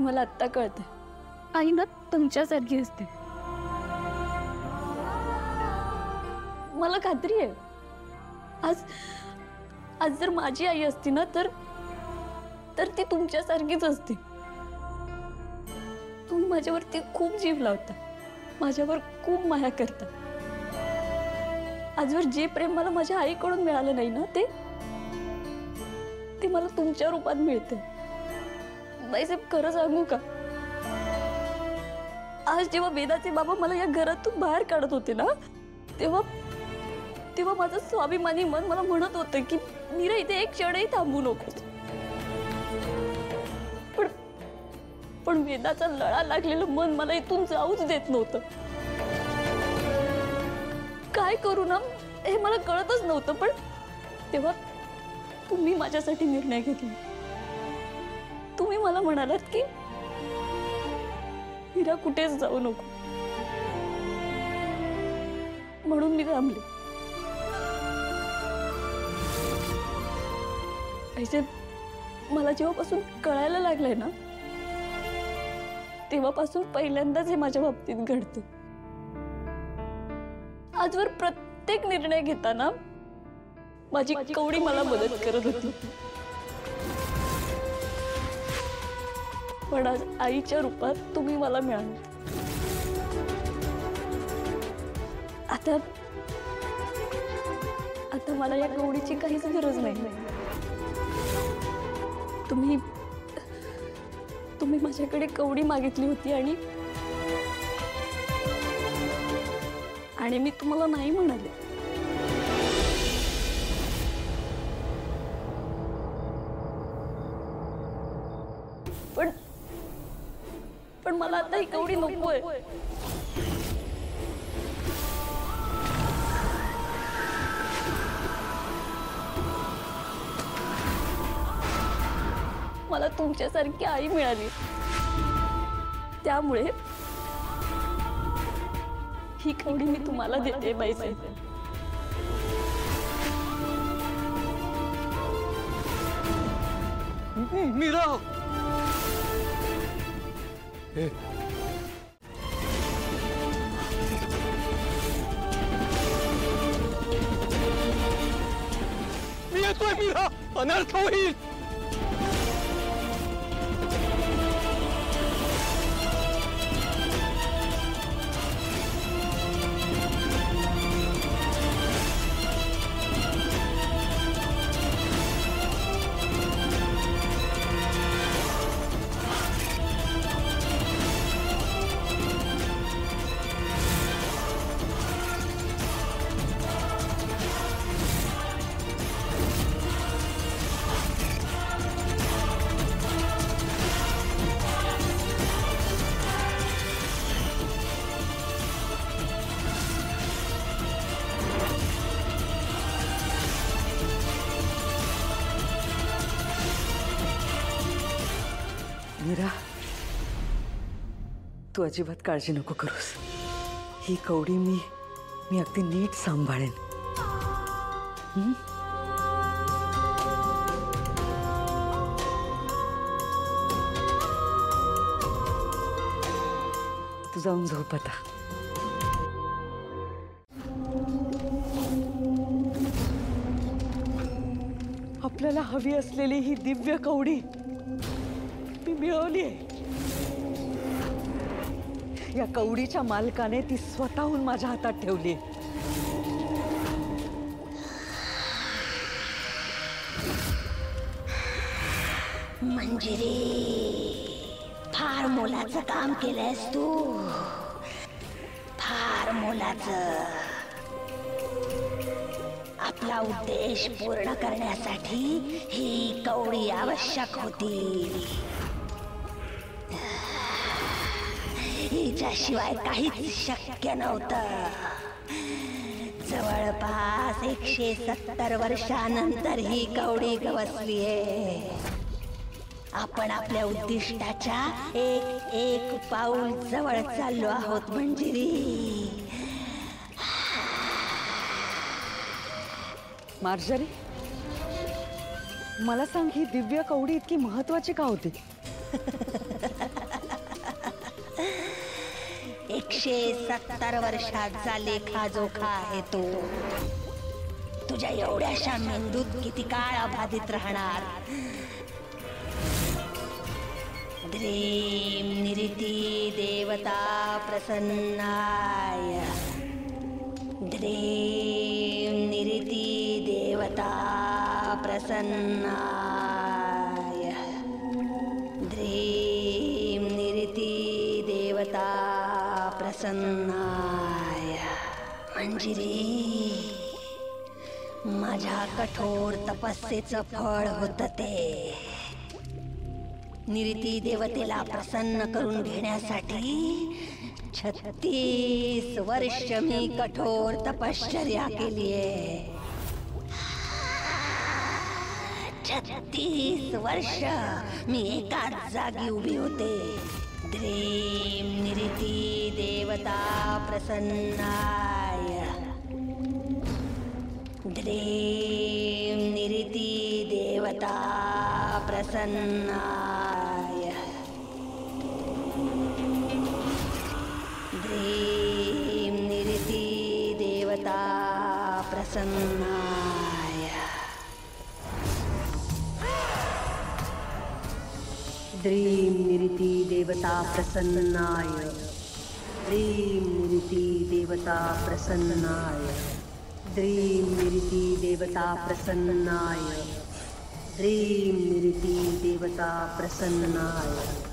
मला आत्ता कळतंय, आई ना तुमच्यासारखी असते. मला खात्री आहे आज जर माझी आई असती ना तर ती तुमच्यासारखीच असते. तुम्ही माझ्यावरती खूप जीव लावता, माझ्यावर खूप माया करता. आजवर जे प्रेम मला माझ्या आईकडून मिळालं नाही ना ते मला तुमच्या रूपात मिळतं. बाईसाहेब खरं सांगू का, आज जेव्हा वेदाचे बाबा मला या घरातून बाहेर काढत होते ना तेव्हा माझं स्वाभिमानी मन मला म्हणत होतं की मीरा इथे एक क्षणही थांबू नकोस. पण वेदाचा लळा लागलेलं मन मला इथून जाऊच देत नव्हतं. काय करू ना हे मला कळतच नव्हतं. पण तेव्हा तुम्ही माझ्यासाठी निर्णय घेतला. तुम्ही मला म्हणालात की मीरा कुठेच जाऊ नको, म्हणून मी थांबले. ऐसे मला जेव्हापासून कळायला लागलंय ना तेव्हापासून पहिल्यांदाच हे माझ्या बाबतीत घडतं. आजवर प्रत्येक निर्णय घेताना माझी कवडी मला मदत करत होती. पण आज आईच्या रूपात तुम्ही मला मिळाले. आता मला या कवडीची काहीच गरज नाही. तुम्ही माझ्याकडे कवडी मागितली होती आणि मी तुम्हाला नाही म्हणाले. पण मला आता ही कवडी नकोय. मला तुमच्यासारखी आई मिळाली, त्यामुळे ही कवडी मी तुम्हाला देते बाईसाहेब. मीरा, मी येतोय. मीरा, अनर्थ होईल. मीरा, तू अजिबात काळजी नको करूस. ही कवडी मी अगदी नीट सांभाळेन. तू जाऊन झोप आता. आपल्याला हवी असलेली ही दिव्य कवडी मिळवली आहे. या कवडीच्या मालकाने ती स्वतःहून माझ्या हातात ठेवली. मंजिरी, फार मोलाचं काम केलंयस तू, फार मोलाचं. आपला उद्देश पूर्ण करण्यासाठी ही कवडी आवश्यक होती. हिच्याशिवाय काहीच शक्य नव्हतं. जवळपास 170 वर्षानंतर ही कवडी गवसलीये. आपण आपल्या उद्दिष्टाच्या एक पाऊल जवळ चाललो आहोत मंजिरी. मार्जरी, मला सांग, ही दिव्य कवडी इतकी महत्वाची का होती? 170 वर्षाचा लेखाजोखा आहे तो. तुझ्या एवढ्याशा मेंदूत किती काळ अबाधित राहणार? द्रीम निरिती देवता प्रसन्नाय. द्रीम निरिती देवता प्रसन्नाय. द्रीम निरिती देवता प्रसन्नाय. मंजिरी, माझ्या कठोर तपस्येचं फळ होतं ते. निरिती देवतेला प्रसन्न करून घेण्यासाठी 36 वर्ष मी कठोर तपश्चर्या केलीये. 36 वर्ष मी एकाच जागी उभी होते. द्रीम निरिती देवता प्रसन्नाय. द्रीम निरिती देवता प्रसन्नाय. द्रीम निरिती देवता प्रसन्नाय. द्रीम निरिती देवता प्रसन्नाय. द्रीम निरिती देवता प्रसन्नाय. द्रीम निरिती देवता प्रसन्नाय. द्रीम निरिती देवता प्रसन्नाय.